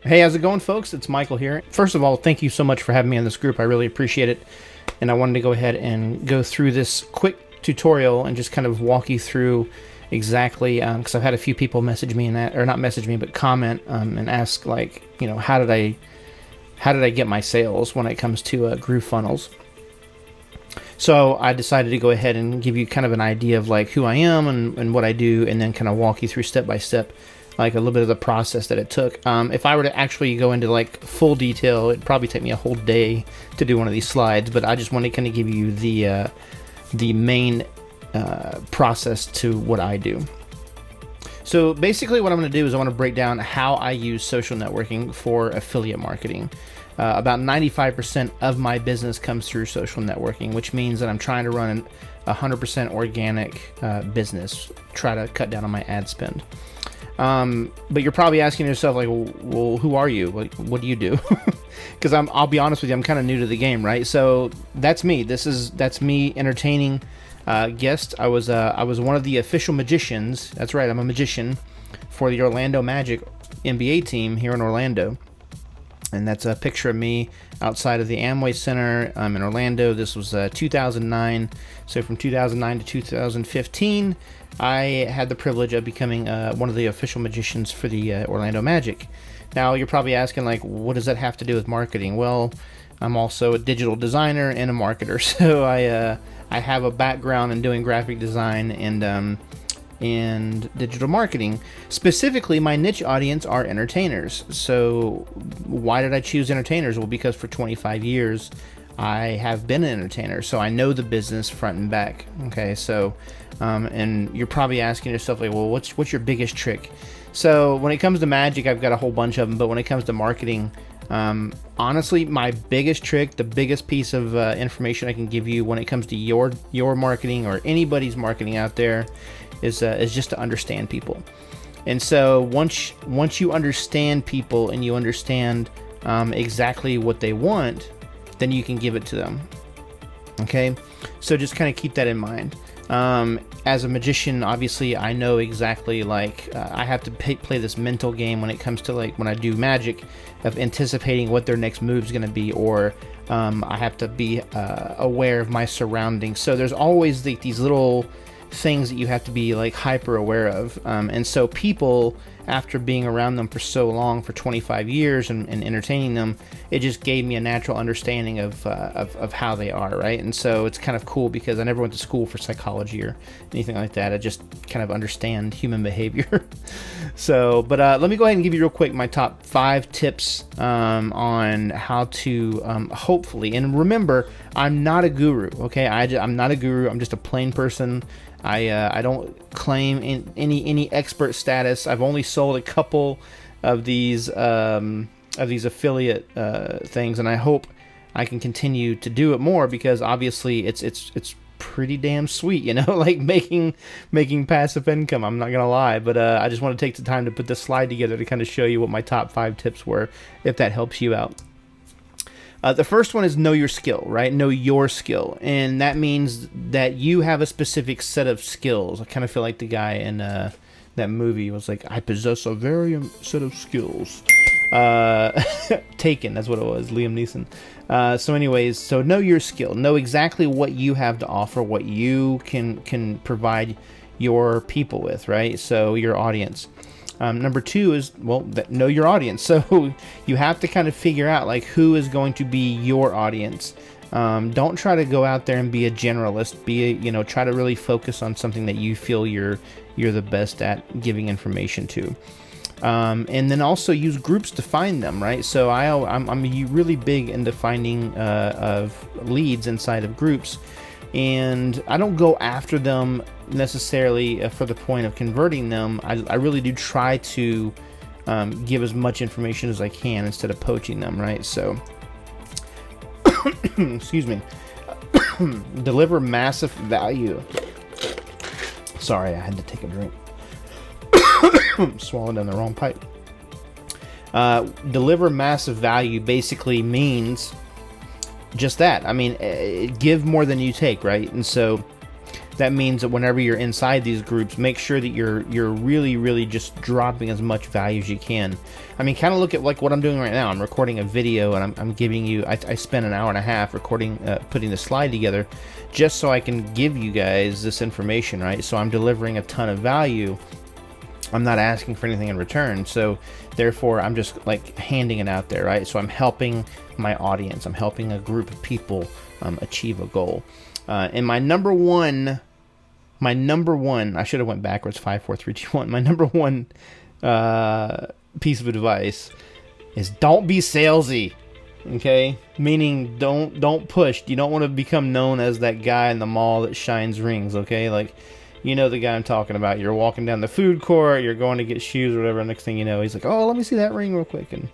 Hey, how's it going, folks? It's Michael here. First of all, thank you so much for having me in this group. I really appreciate it. And I wanted to go ahead and go through this quick tutorial and just kind of walk you through exactly, because I've had a few people message me or not message me, but comment and ask, like, how did I get my sales when it comes to GrooveFunnels? So I decided to go ahead and give you kind of an idea of like who I am and what I do, and then kind of walk you through step by step, like a little bit of the process that it took. If I were to actually go into like full detail, it'd probably take me a whole day to do one of these slides, but I just want to kind of give you the main process to what I do. So basically what I'm going to do is I want to break down how I use social networking for affiliate marketing. About 95% of my business comes through social networking, which means that I'm trying to run a 100% organic business, try to cut down on my ad spend. But you're probably asking yourself, like, well, who are you? Like, what do you do? Because I'll be honest with you, I'm kind of new to the game, right? So that's me. That's me entertaining guests. I was one of the official magicians. That's right, I'm a magician for the Orlando Magic NBA team here in Orlando. And that's a picture of me outside of the Amway Center in Orlando. This was 2009. So from 2009 to 2015, I had the privilege of becoming one of the official magicians for the Orlando Magic. Now, you're probably asking, like, what does that have to do with marketing? Well, I'm also a digital designer and a marketer. So I have a background in doing graphic design and digital marketing. Specifically, my niche audience are entertainers. So why did I choose entertainers? Well, because for 25 years I have been an entertainer, so I know the business front and back. Okay, so and you're probably asking yourself, like, well, what's your biggest trick? So when it comes to magic, I've got a whole bunch of them, but when it comes to marketing, honestly, my biggest trick, the biggest piece of information I can give you when it comes to your marketing or anybody's marketing out there is just to understand people. And so once you understand people and you understand exactly what they want, then you can give it to them. Okay, so just kind of keep that in mind. As a magician, obviously, I know exactly, like, I have to play this mental game when it comes to, like, when I do magic, of anticipating what their next move is going to be, or I have to be aware of my surroundings. So there's always these little things that you have to be, like, hyper aware of. And so people, after being around them for so long, for 25 years and entertaining them, it just gave me a natural understanding of how they are, right? And so it's kind of cool because I never went to school for psychology or anything like that. I just kind of understand human behavior. So, but let me go ahead and give you real quick my top 5 tips on how to hopefully, and remember, I'm not a guru, okay? I'm not a guru. I'm just a plain person. I don't claim any expert status. I've only sold a couple of these affiliate things, and I hope I can continue to do it more, because obviously it's pretty damn sweet, like making passive income. I'm not gonna lie, but I just want to take the time to put this slide together to kind of show you what my top 5 tips were, if that helps you out. The first one is know your skill, right? Know your skill. And that means that you have a specific set of skills. I kind of feel like the guy in that movie was like, I possess a very set of skills. Taken, that's what it was, Liam Neeson. So anyways, so know your skill. Know exactly what you have to offer, what you can provide your people with, right? So your audience. Number 2 is, well, know your audience. So you have to kind of figure out, like, who is going to be your audience. Don't try to go out there and be a generalist. Try to really focus on something that you feel you're the best at giving information to. And then also use groups to find them, right? So I'm really big into finding of leads inside of groups. And I don't go after them necessarily for the point of converting them. I really do try to give as much information as I can instead of poaching them, right? So, excuse me. Deliver massive value. Sorry, I had to take a drink. Swallowed down the wrong pipe. Deliver massive value basically means just that. I mean, give more than you take, right? And so that means that whenever you're inside these groups, make sure that you're really, really just dropping as much value as you can. I mean, kind of look at like what I'm doing right now. I'm recording a video, and I'm giving you, I spent an hour and a half recording, putting the slide together, just so I can give you guys this information, right? So I'm delivering a ton of value. I'm not asking for anything in return, so therefore I'm just like handing it out there, right? So I'm helping my audience, I'm helping a group of people achieve a goal. And my number one, I should have went backwards, 5, 4, 3, 2, 1. My number one piece of advice is don't be salesy, okay? Meaning don't push. You don't want to become known as that guy in the mall that shines rings, okay? Like, you know the guy I'm talking about. You're walking down the food court, you're going to get shoes or whatever, next thing you know, he's like, oh, let me see that ring real quick. And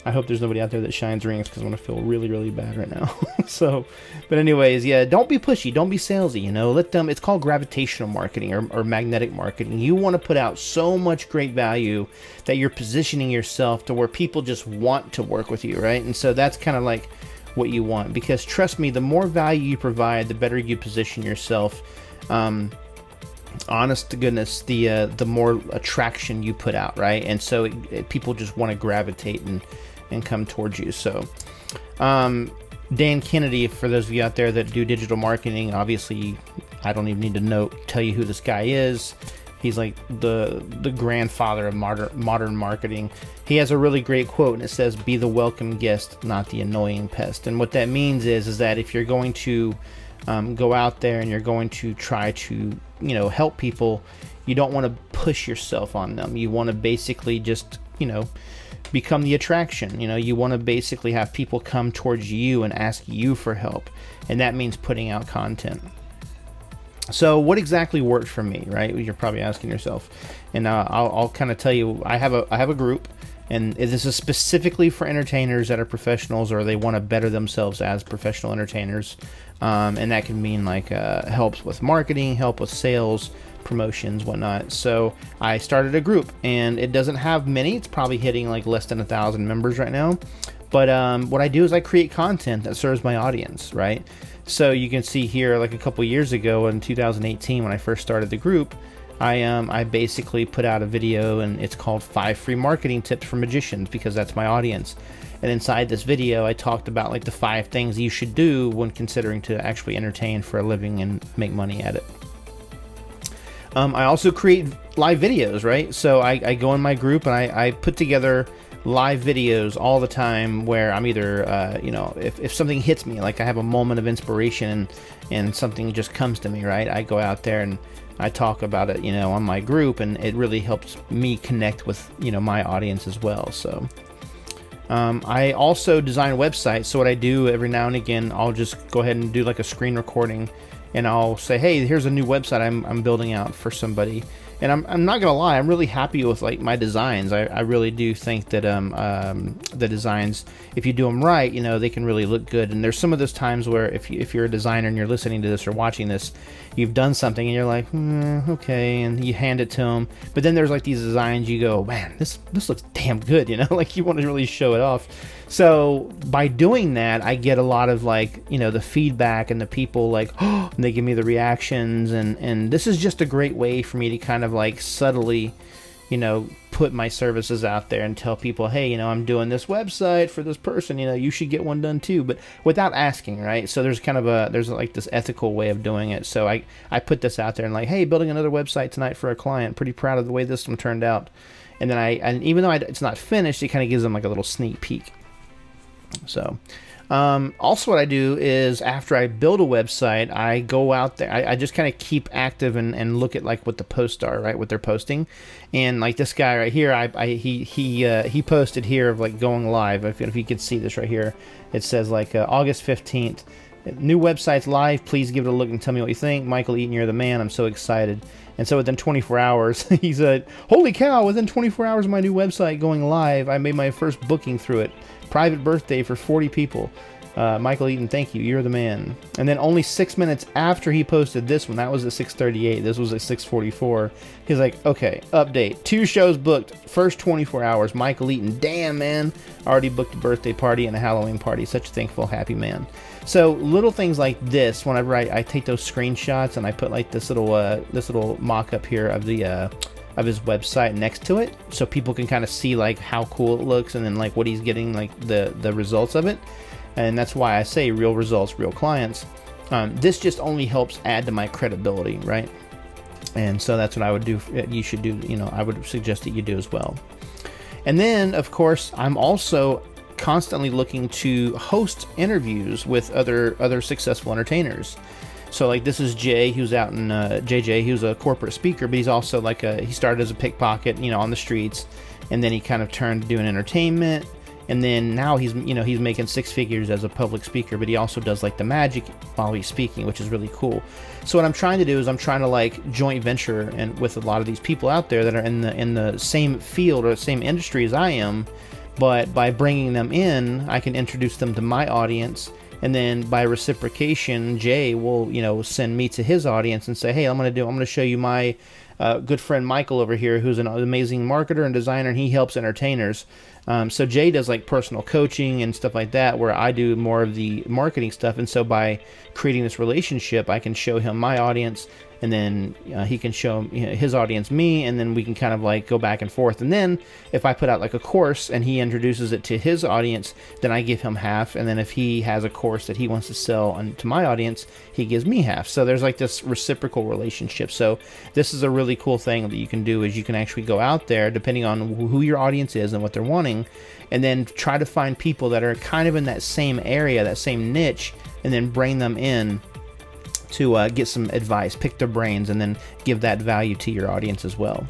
I hope there's nobody out there that shines rings, because I'm going to feel really, really bad right now. So, but anyways, yeah, don't be pushy, don't be salesy, you know, let them, it's called gravitational marketing or magnetic marketing. You want to put out so much great value that you're positioning yourself to where people just want to work with you, right? And so that's kind of like what you want, because trust me, the more value you provide, the better you position yourself. Honest to goodness, the more attraction you put out, right? And so people just want to gravitate and come towards you. So Dan Kennedy, for those of you out there that do digital marketing, obviously I don't even need to tell you who this guy is. He's like the grandfather of modern marketing. He has a really great quote, and it says, "Be the welcome guest, not the annoying pest." And what that means is that if you're going to go out there and you're going to try to, you know, help people, you don't want to push yourself on them. You want to basically just, you know, become the attraction. You know, you want to basically have people come towards you and ask you for help, and that means putting out content. So what exactly worked for me, right? You're probably asking yourself, and I'll kind of tell you. I have a group, and this is specifically for entertainers that are professionals or they want to better themselves as professional entertainers. And that can mean like helps with marketing, help with sales, promotions, whatnot. So I started a group, and it doesn't have many. It's probably hitting like less than 1,000 members right now. But what I do is I create content that serves my audience, right? So you can see here, like a couple years ago in 2018, when I first started the group, I basically put out a video, and it's called 5 Free Marketing Tips for Magicians, because that's my audience. And inside this video, I talked about like the 5 things you should do when considering to actually entertain for a living and make money at it. I also create live videos, right? So I go in my group and I put together live videos all the time where I'm either, you know, if something hits me, like I have a moment of inspiration and something just comes to me, right? I go out there and I talk about it, you know, on my group, and it really helps me connect with, you know, my audience as well. So I also design websites. So what I do every now and again, I'll just go ahead and do like a screen recording, and I'll say, hey, here's a new website I'm building out for somebody. And I'm not gonna lie, I'm really happy with like my designs. I really do think that the designs, if you do them right, you know, they can really look good. And there's some of those times where if you're a designer and you're listening to this or watching this, you've done something and you're like, okay, and you hand it to them. But then there's like these designs you go, man, this looks damn good, you know, like you want to really show it off. So by doing that, I get a lot of like, you know, the feedback and the people like, oh, and they give me the reactions, and this is just a great way for me to kind of like subtly, you know, put my services out there and tell people, hey, you know, I'm doing this website for this person, you know, you should get one done too, but without asking, right? So there's kind of there's like this ethical way of doing it. So I put this out there and like, hey, building another website tonight for a client, pretty proud of the way this one turned out. And then and even though it's not finished, it kind of gives them like a little sneak peek. So also what I do is after I build a website, I go out there, I just kind of keep active and look at like what the posts are, right, what they're posting. And like this guy right here, he posted here of like going live. If you could see this right here, it says like August 15th, new website's live, please give it a look and tell me what you think. Michael Eaton, you're the man, I'm so excited. And so within 24 hours, he said, holy cow, within 24 hours of my new website going live, I made my first booking through it. Private birthday for 40 people. Michael Eaton, thank you. You're the man. And then only 6 minutes after he posted this one, that was at 6:38. This was at 6:44. He's like, okay, update. 2 shows booked. First 24 hours. Michael Eaton, damn, man. Already booked a birthday party and a Halloween party. Such a thankful, happy man. So little things like this, whenever I take those screenshots and I put like this little mock-up here of the of his website next to it, so people can kind of see like how cool it looks and then like what he's getting, like the results of it. And that's why I say real results, real clients. This just only helps add to my credibility, right? And so that's what I would do. You should do, I would suggest that you do as well. And then, of course, I'm also constantly looking to host interviews with other successful entertainers. So like this is Jay, who's out in JJ. He was a corporate speaker, but he's also like he started as a pickpocket, on the streets, and then he kind of turned to doing entertainment. And then now he's making 6 figures as a public speaker, but he also does like the magic while he's speaking, which is really cool. So what I'm trying to do is I'm trying to like joint venture and with a lot of these people out there that are in the same field or the same industry as I am, but by bringing them in, I can introduce them to my audience. And then by reciprocation, Jay will, send me to his audience and say, hey, I'm going to show you my good friend Michael over here, who's an amazing marketer and designer, and he helps entertainers. So Jay does like personal coaching and stuff like that, where I do more of the marketing stuff. And so by creating this relationship, I can show him my audience, and then he can show his audience me, and then we can kind of like go back and forth. And then if I put out like a course and he introduces it to his audience, then I give him half. And then if he has a course that he wants to sell to my audience, he gives me half. So there's like this reciprocal relationship. So this is a really cool thing that you can do, is you can actually go out there, depending on who your audience is and what they're wanting, and then try to find people that are kind of in that same area, that same niche, and then bring them in to get some advice, pick their brains, and then give that value to your audience as well.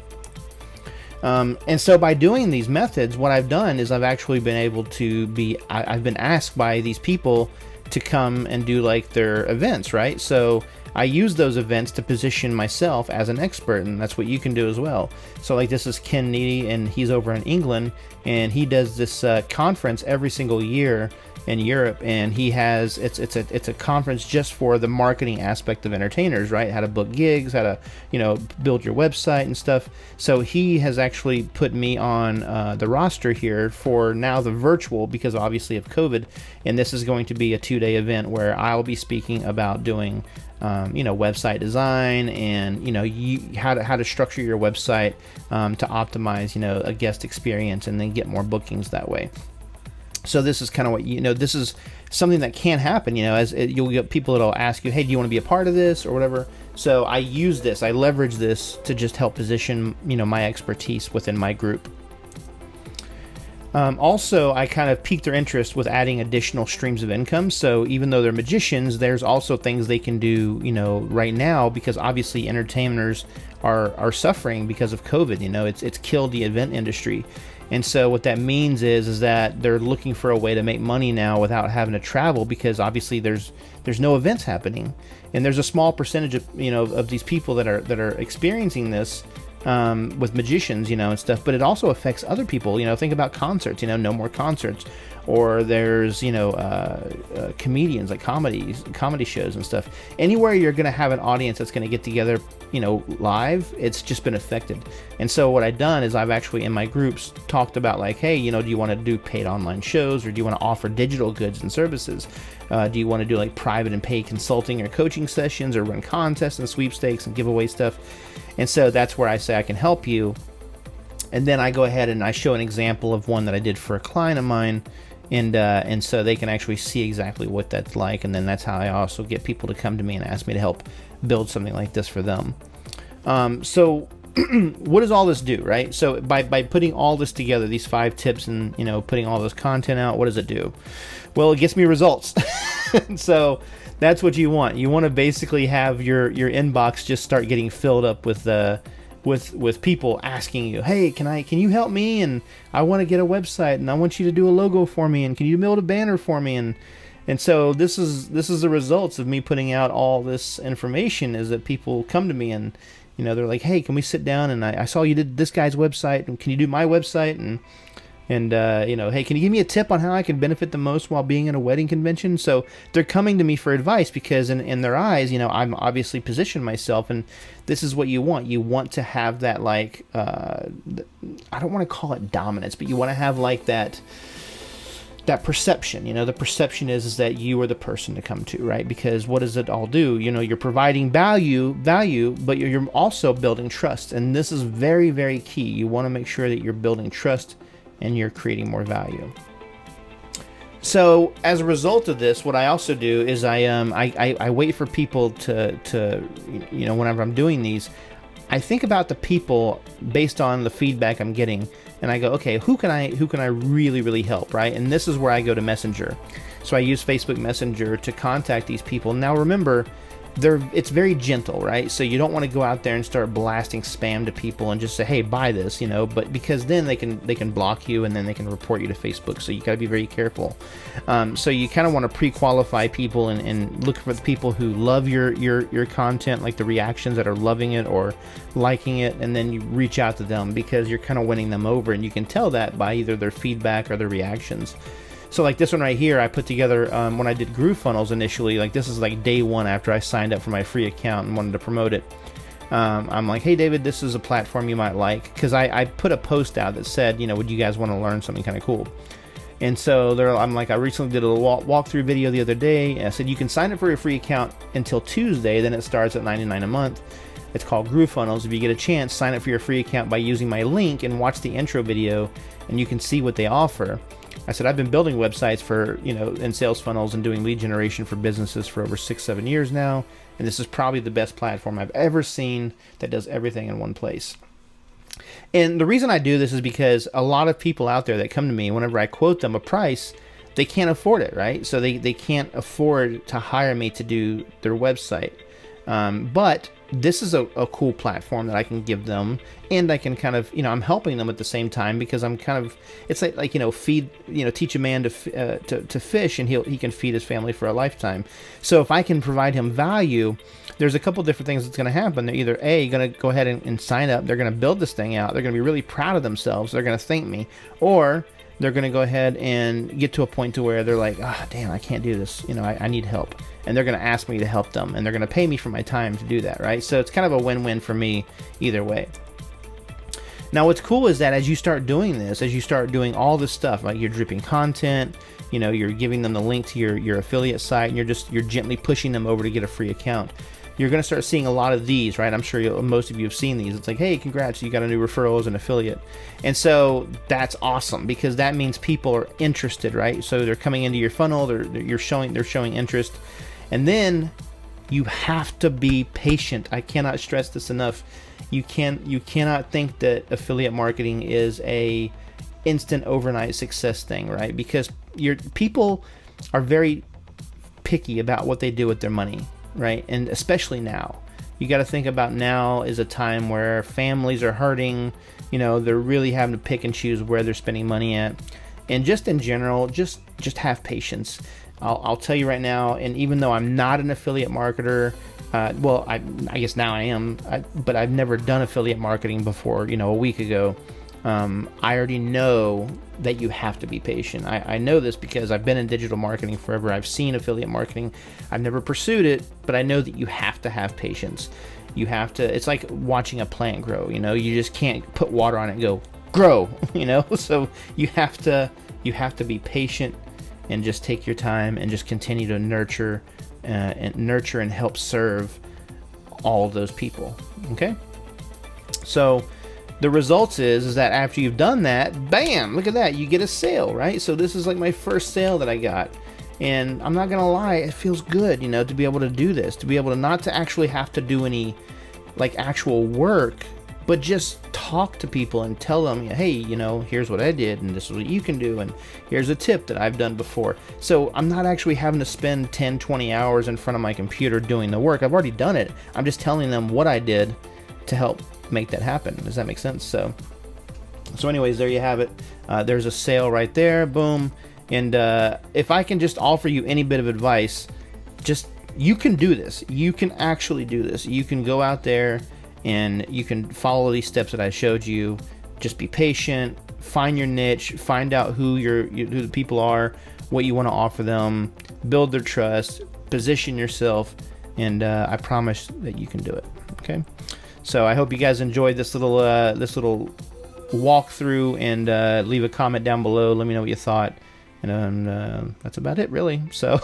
And so by doing these methods, what I've done is I've actually been able to I've been asked by these people to come and do like their events, right? So I use those events to position myself as an expert, and that's what you can do as well. So like this is Ken Needy, and he's over in England, and he does this conference every single year in Europe, and he has it's a conference just for the marketing aspect of entertainers, right? How to book gigs, how to build your website and stuff. So he has actually put me on the roster here for now the virtual, because obviously of COVID, and this is going to be a 2-day event where I'll be speaking about doing website design and how to structure your website to optimize a guest experience and then get more bookings that way. So this is kind of what this is something that can happen, as you'll get people that'll ask you, hey, do you want to be a part of this or whatever. So I leverage this to just help position my expertise within my group. Also, I kind of piqued their interest with adding additional streams of income. So even though they're magicians, there's also things they can do, right now, because obviously entertainers are suffering because of COVID. It's killed the event industry. And so what that means is that they're looking for a way to make money now without having to travel, because obviously there's no events happening. And there's a small percentage of, of these people that are experiencing this with magicians, and stuff, but it also affects other people. Think about concerts, no more concerts, or there's, comedians, like comedy shows and stuff. Anywhere you're going to have an audience that's going to get together, live, it's just been affected. And so what I've done is I've actually in my groups talked about like, hey, do you want to do paid online shows, or do you want to offer digital goods and services? Do you want to do like private and paid consulting or coaching sessions, or run contests and sweepstakes and giveaway stuff? And so that's where I say I can help you. And then I go ahead and I show an example of one that I did for a client of mine, and so they can actually see exactly what that's like. And then that's how I also get people to come to me and ask me to help build something like this for them. So what does all this do, right? So by putting all this together, these 5 tips, and putting all this content out, what does it do? Well, it gets me results. So that's what you want. You want to basically have your inbox just start getting filled up with people asking you, hey, can you help me? And I want to get a website, and I want you to do a logo for me, and can you build a banner for me? And so this is the results of me putting out all this information, is that people come to me and they're like, hey, can we sit down? And I saw you did this guy's website, and can you do my website? And And, hey, can you give me a tip on how I can benefit the most while being at a wedding convention? So they're coming to me for advice because in their eyes, I'm obviously positioned myself, and this is what you want. You want to have that, like, I don't want to call it dominance, but you want to have like that perception. The perception is that you are the person to come to, right? Because what does it all do? You're providing value, but you're also building trust. And this is very, very key. You want to make sure that you're building trust and you're creating more value. So as a result of this, what I also do is I wait for people to whenever I'm doing these, I think about the people based on the feedback I'm getting, and I go, okay, who can I really, really help, right? And this is where I go to Messenger. So I use Facebook Messenger to contact these people. Now remember, it's very gentle, right? So you don't want to go out there and start blasting spam to people and just say, hey, buy this, but because then they can block you and then they can report you to Facebook. So you got to be very careful. So you kind of want to pre-qualify people and look for the people who love your content, like the reactions that are loving it or liking it, and then you reach out to them because you're kind of winning them over, and you can tell that by either their feedback or their reactions. So like this one right here, I put together when I did GrooveFunnels initially. Like this is like day one after I signed up for my free account and wanted to promote it. I'm like, hey David, this is a platform you might like, because I put a post out that said, would you guys want to learn something kind of cool? And so I'm like, I recently did a little walkthrough video the other day, and I said you can sign up for your free account until Tuesday, then it starts at $99 a month. It's called GrooveFunnels. If you get a chance, sign up for your free account by using my link and watch the intro video, and you can see what they offer. I said, I've been building websites for, and sales funnels and doing lead generation for businesses for over 6-7 years now. And this is probably the best platform I've ever seen that does everything in one place. And the reason I do this is because a lot of people out there that come to me, whenever I quote them a price, they can't afford it, right? So they can't afford to hire me to do their website. But this is a cool platform that I can give them, and I can kind of, I'm helping them at the same time, because I'm kind of, it's like teach a man to fish, and he can feed his family for a lifetime. So if I can provide him value, there's a couple different things that's going to happen. They're either going to go ahead and sign up, they're going to build this thing out, they're going to be really proud of themselves, they're going to thank me, or they're going to go ahead and get to a point to where they're like, damn, I can't do this. I need help. And they're going to ask me to help them, and they're going to pay me for my time to do that, right? So it's kind of a win-win for me either way. Now, what's cool is that as you start doing this, as you start doing all this stuff, like you're dripping content, you're giving them the link to your affiliate site, and you're gently pushing them over to get a free account, you're going to start seeing a lot of these, right? I'm sure most of you have seen these. It's like, hey, congrats, you got a new referral as an affiliate. And so that's awesome, because that means people are interested, right? So they're coming into your funnel, they're showing interest. And then you have to be patient. I cannot stress this enough. You cannot think that affiliate marketing is a instant overnight success thing, right? Because your people are very picky about what they do with their money, right? And especially now, you got to think about now is a time where families are hurting. They're really having to pick and choose where they're spending money at. And just in general, just have patience. I'll tell you right now, and even though I'm not an affiliate marketer, I guess now I am, but I've never done affiliate marketing before, a week ago. I already know that you have to be patient. I know this because I've been in digital marketing forever. I've seen affiliate marketing. I've never pursued it, but I know that you have to have patience. You have to, it's like watching a plant grow, you just can't put water on it and go, grow, so you have to be patient and just take your time and just continue to nurture and help serve all of those people. Okay. So the results is that after you've done that, bam, look at that, you get a sale, right? So this is like my first sale that I got. And I'm not gonna lie, it feels good, to be able to do this, to be able to not to actually have to do any like actual work, but just talk to people and tell them, hey, here's what I did, and this is what you can do, and here's a tip that I've done before. So I'm not actually having to spend 10-20 hours in front of my computer doing the work. I've already done it. I'm just telling them what I did to help make that happen. Does that make sense? So anyways, there you have it. There's a sale right there. Boom. And if I can just offer you any bit of advice, you can do this. You can actually do this. You can go out there and you can follow these steps that I showed you. Just be patient, find your niche, find out who who the people are, what you want to offer them, build their trust, position yourself, and I promise that you can do it. Okay, so I hope you guys enjoyed this little walkthrough, and leave a comment down below. Let me know what you thought, and that's about it, really. So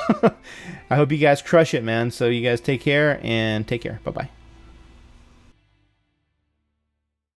I hope you guys crush it, man. So you guys take care, and take care. Bye bye.